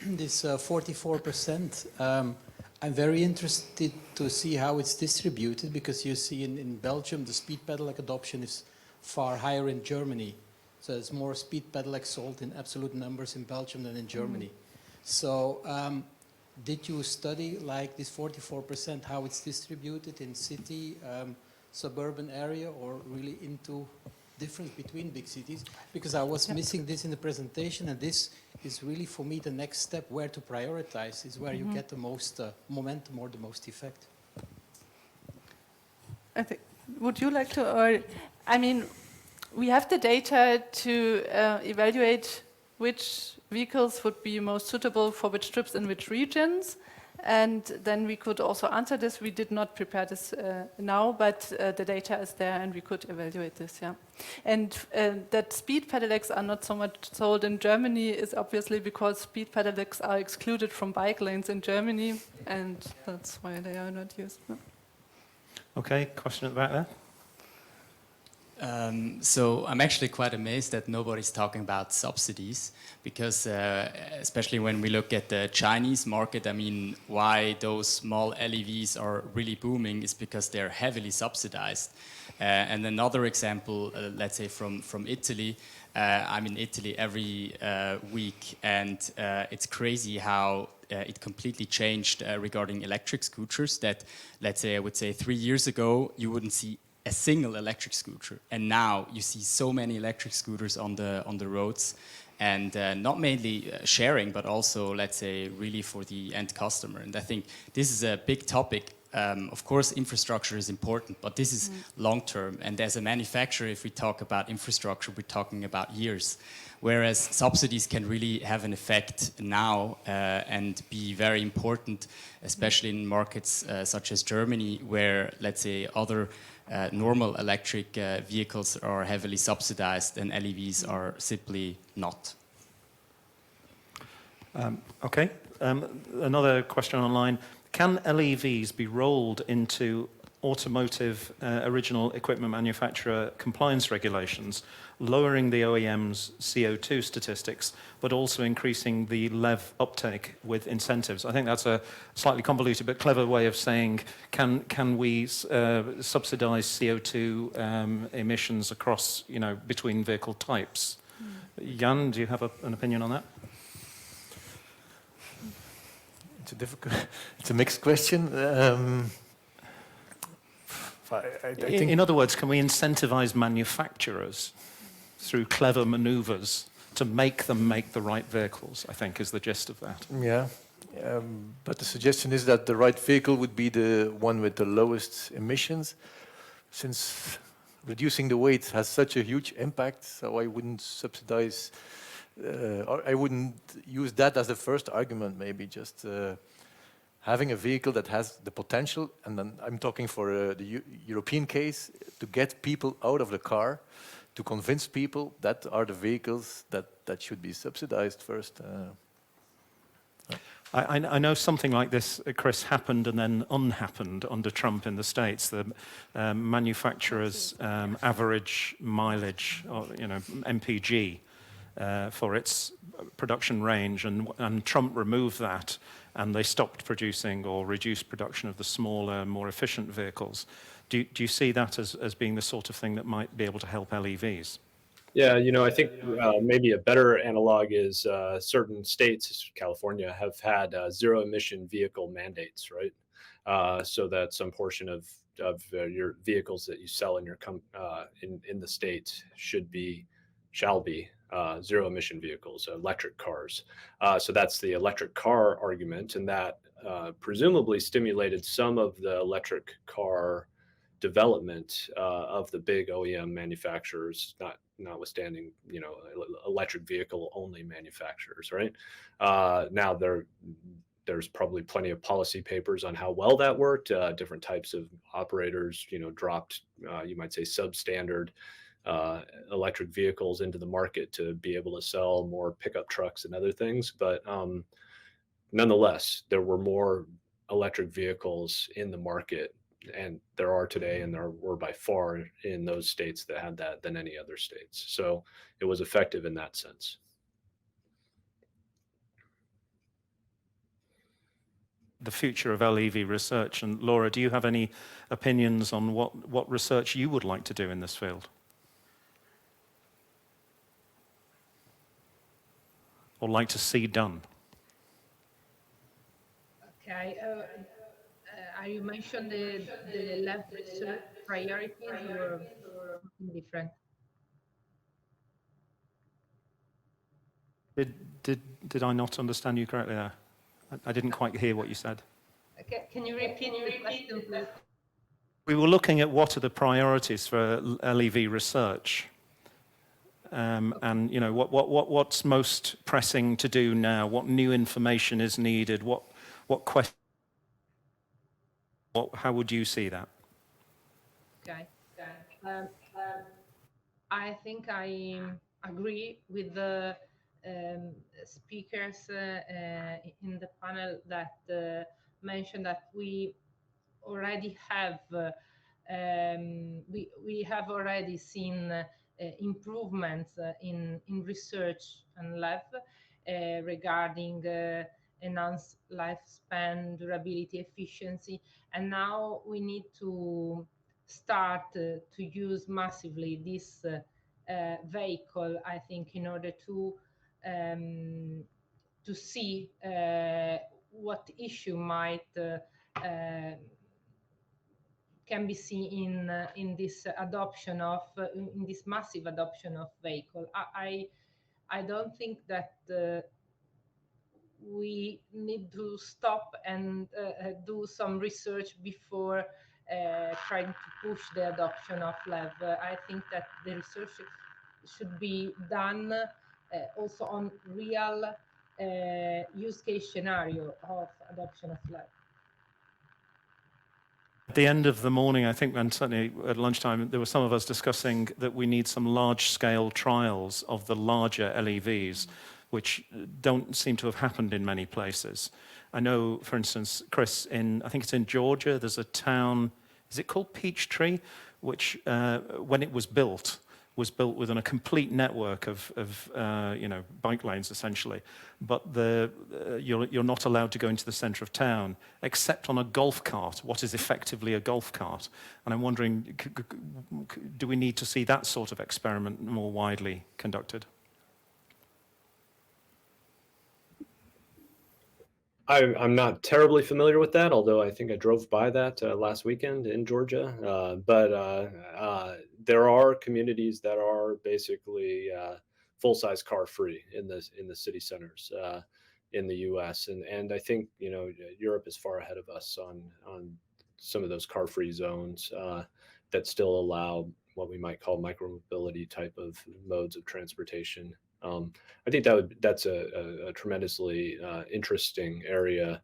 This 44%, I'm very interested to see how it's distributed, because you see in Belgium the speed pedelec adoption is far higher in Germany. So there's more speed pedelec sold in absolute numbers in Belgium than in Germany. So did you study like this 44%, how it's distributed in city, suburban area, or really into difference between big cities? Because I was missing this in the presentation, and this is really for me the next step, where to prioritize is where you get the most momentum or the most effect. I think, would you like to, or, I mean, we have the data to evaluate which vehicles would be most suitable for which trips in which regions. And then we could also answer this. We did not prepare this now, but the data is there and we could evaluate this, yeah. And that speed pedelecs are not so much sold in Germany is obviously because speed pedelecs are excluded from bike lanes in Germany, and that's why they are not used. No? Okay, question at the back there. So I'm actually quite amazed that nobody's talking about subsidies, because especially when we look at the Chinese market, I mean, why those small LEVs are really booming is because they're heavily subsidized. And another example, let's say from Italy, I'm in Italy every week, and it's crazy how it completely changed regarding electric scooters. That, let's say, I would say 3 years ago, you wouldn't see a single electric scooter, and now you see so many electric scooters on the roads, and not mainly sharing, but also, let's say, really for the end customer. And I think this is a big topic. Of course, infrastructure is important, but this is long term. And as a manufacturer, if we talk about infrastructure, we're talking about years. Whereas subsidies can really have an effect now and be very important, especially in markets such as Germany, where, let's say, other normal electric vehicles are heavily subsidized and LEVs are simply not. Okay, another question online. Can LEVs be rolled into automotive original equipment manufacturer compliance regulations, lowering the OEM's CO2 statistics, but also increasing the LEV uptake with incentives? I think that's a slightly convoluted but clever way of saying, can we subsidize CO2 emissions across, between vehicle types? Jan, do you have an opinion on that? It's a difficult, it's a mixed question. I think in other words, can we incentivize manufacturers through clever maneuvers to make them make the right vehicles, I think is the gist of that. Yeah, but the suggestion is that the right vehicle would be the one with the lowest emissions, since reducing the weight has such a huge impact, so I wouldn't subsidize, or I wouldn't use that as the first argument, maybe just having a vehicle that has the potential, and then I'm talking for the European case, to get people out of the car, to convince people that are the vehicles that should be subsidized first. I know something like this, Chris, happened and then unhappened under Trump in the States. The manufacturer's average mileage, or, MPG, for its production range, and Trump removed that, and they stopped producing or reduced production of the smaller, more efficient vehicles. Do you see that as being the sort of thing that might be able to help LEVs? Yeah, I think maybe a better analog is certain states, California, have had zero emission vehicle mandates, right? So that some portion of your vehicles that you sell in your in the state shall be zero emission vehicles, electric cars. So that's the electric car argument, and that presumably stimulated some of the electric car development of the big OEM manufacturers, notwithstanding, electric vehicle only manufacturers, right? Now there's probably plenty of policy papers on how well that worked. Different types of operators, dropped, you might say, substandard electric vehicles into the market to be able to sell more pickup trucks and other things. But nonetheless, there were more electric vehicles in the market, and there are today, and there were by far in those states that had that than any other states. So it was effective in that sense. the future of LEV research. And Laura, do you have any opinions on what research you would like to do in this field? Or like to see done? Okay. You mentioned the LEV research priorities or something different? Did I not understand you correctly there? I didn't quite hear what you said. Okay. Can you repeat the question, please? We were looking at what are the priorities for LEV research, and you know what's most pressing to do now. What new information is needed? What question? How would you see that? Okay. I think I agree with the speakers in the panel that mentioned that we already have we have already seen improvements in research and lab regarding enhanced lifespan, durability, efficiency, and now we need to start to use massively this vehicle, I think, in order to see what issue might can be seen in this adoption of in this massive adoption of vehicle. I don't think that we need to stop and do some research before trying to push the adoption of LEV. I think that the research should be done also on real use case scenario of adoption of LEV. At the end of the morning, I think, and certainly at lunchtime, there were some of us discussing that we need some large-scale trials of the larger LEVs, which don't seem to have happened in many places. I know, for instance, Chris, I think it's in Georgia, there's a town, is it called Peachtree, which, when it was built within a complete network of bike lanes, essentially. But you're not allowed to go into the center of town, except on a golf cart, what is effectively a golf cart. And I'm wondering, do we need to see that sort of experiment more widely conducted? I'm not terribly familiar with that, although I think I drove by that last weekend in Georgia. But there are communities that are basically full-size car-free in the city centers in the U.S. And I think Europe is far ahead of us on some of those car-free zones that still allow what we might call micromobility type of modes of transportation. I think that's a tremendously interesting area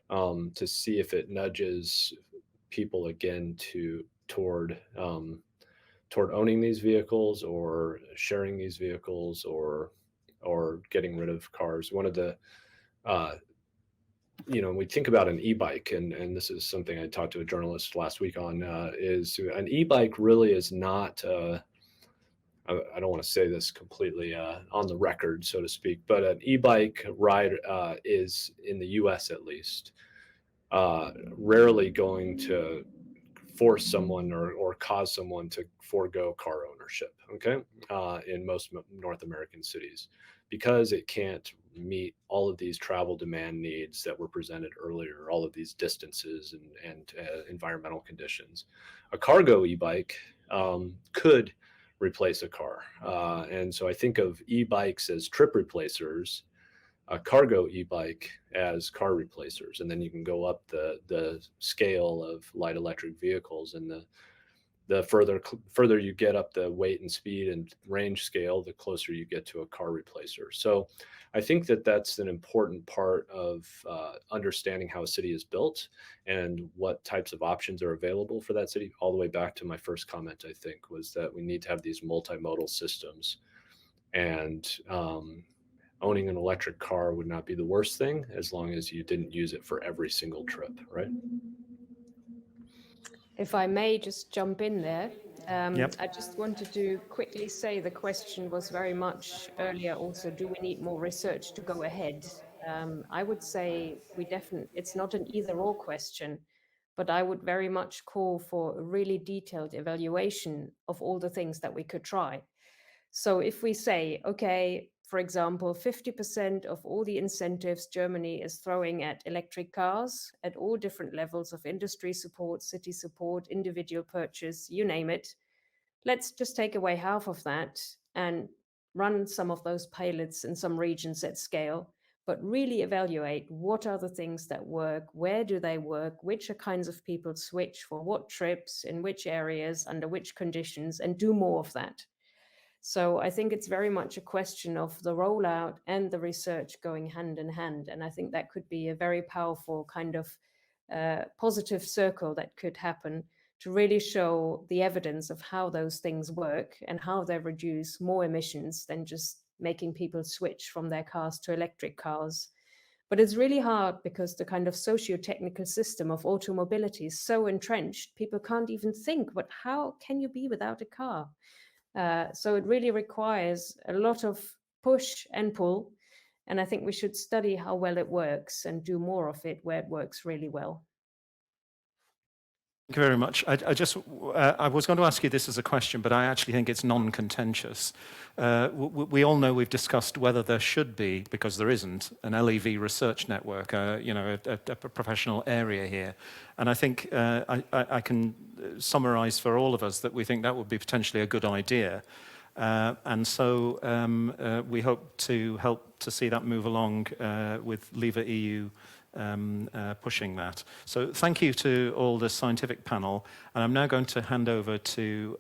to see if it nudges people again toward owning these vehicles or sharing these vehicles or getting rid of cars. One of the when we think about an e-bike, and this is something I talked to a journalist last week on, is an e-bike really is not. I don't want to say this completely on the record, so to speak, but an e-bike ride is, in the US at least, rarely going to force someone or cause someone to forego car ownership, okay, in most North American cities, because it can't meet all of these travel demand needs that were presented earlier, all of these distances and environmental conditions. A cargo e-bike could replace a car. And so I think of e-bikes as trip replacers, a cargo e-bike as car replacers. And then you can go up the scale of light electric vehicles, and the further you get up the weight and speed and range scale, the closer you get to a car replacer. So I think that that's an important part of understanding how a city is built and what types of options are available for that city. All the way back to my first comment, I think, was that we need to have these multimodal systems, and owning an electric car would not be the worst thing as long as you didn't use it for every single trip, right? If I may just jump in there, Yep. I just wanted to quickly say the question was very much earlier also, do we need more research to go ahead? I would say it's not an either-or question, but I would very much call for a really detailed evaluation of all the things that we could try. So if we say, okay, for example, 50% of all the incentives Germany is throwing at electric cars at all different levels of industry support, city support, individual purchase, you name it, let's just take away half of that and run some of those pilots in some regions at scale, but really evaluate what are the things that work, where do they work, which are kinds of people switch for what trips, in which areas, under which conditions, and do more of that. So I think it's very much a question of the rollout and the research going hand in hand. And I think that could be a very powerful kind of positive circle that could happen to really show the evidence of how those things work and how they reduce more emissions than just making people switch from their cars to electric cars. But it's really hard because the kind of socio-technical system of automobility is so entrenched, people can't even think, but how can you be without a car? So it really requires a lot of push and pull. And I think we should study how well it works and do more of it where it works really well. Thank you very much. I was going to ask you this as a question, but I actually think it's non-contentious. We all know we've discussed whether there should be, because there isn't, an LEV research network, a professional area here. And I think I can summarize for all of us that we think that would be potentially a good idea. And so we hope to help to see that move along with LEVA-EU pushing that. So thank you to all the scientific panel, and I'm now going to hand over to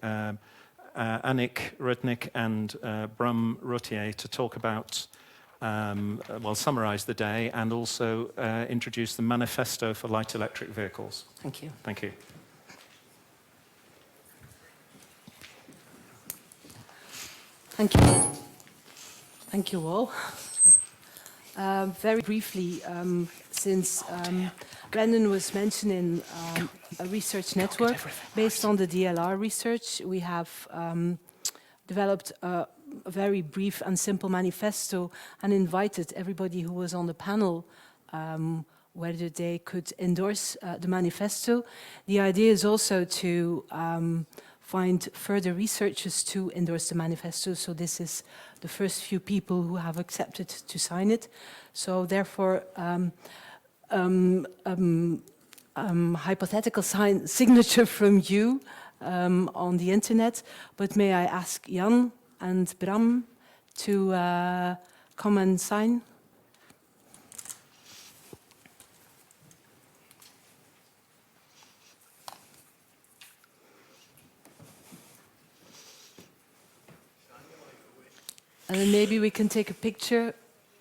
Annick Rudnick and Bram Routier to talk about, summarize the day and also introduce the manifesto for light electric vehicles. Thank you. Thank you. Thank you. Thank you all. Very briefly, since Brendan was mentioning a research network based on the DLR research, we have developed a very brief and simple manifesto and invited everybody who was on the panel whether they could endorse the manifesto. The idea is also to find further researchers to endorse the manifesto. So this is the first few people who have accepted to sign it. So therefore, hypothetical signature from you on the internet. But may I ask Jan and Bram to come and sign? And then maybe we can take a picture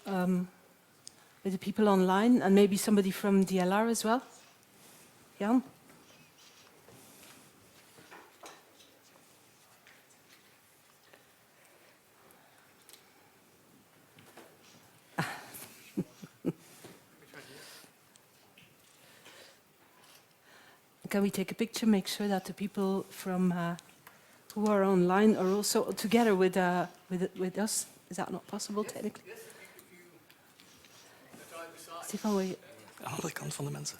with the people online, and maybe somebody from DLR as well. Jan? Can we take a picture, make sure that the people from who are online are also together with us? Is that not possible technically? Stefan, wil je... Aan de andere kant van de mensen.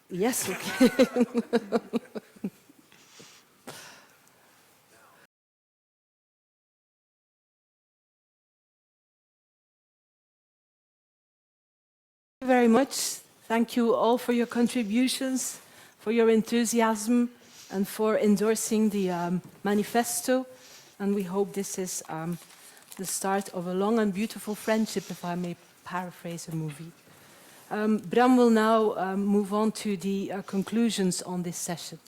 Yes, okay. Very much. Thank you all for your contributions, for your enthusiasm, and for endorsing the manifesto. And we hope this is the start of a long and beautiful friendship, if I may paraphrase a movie. Bram will now move on to the conclusions on this session.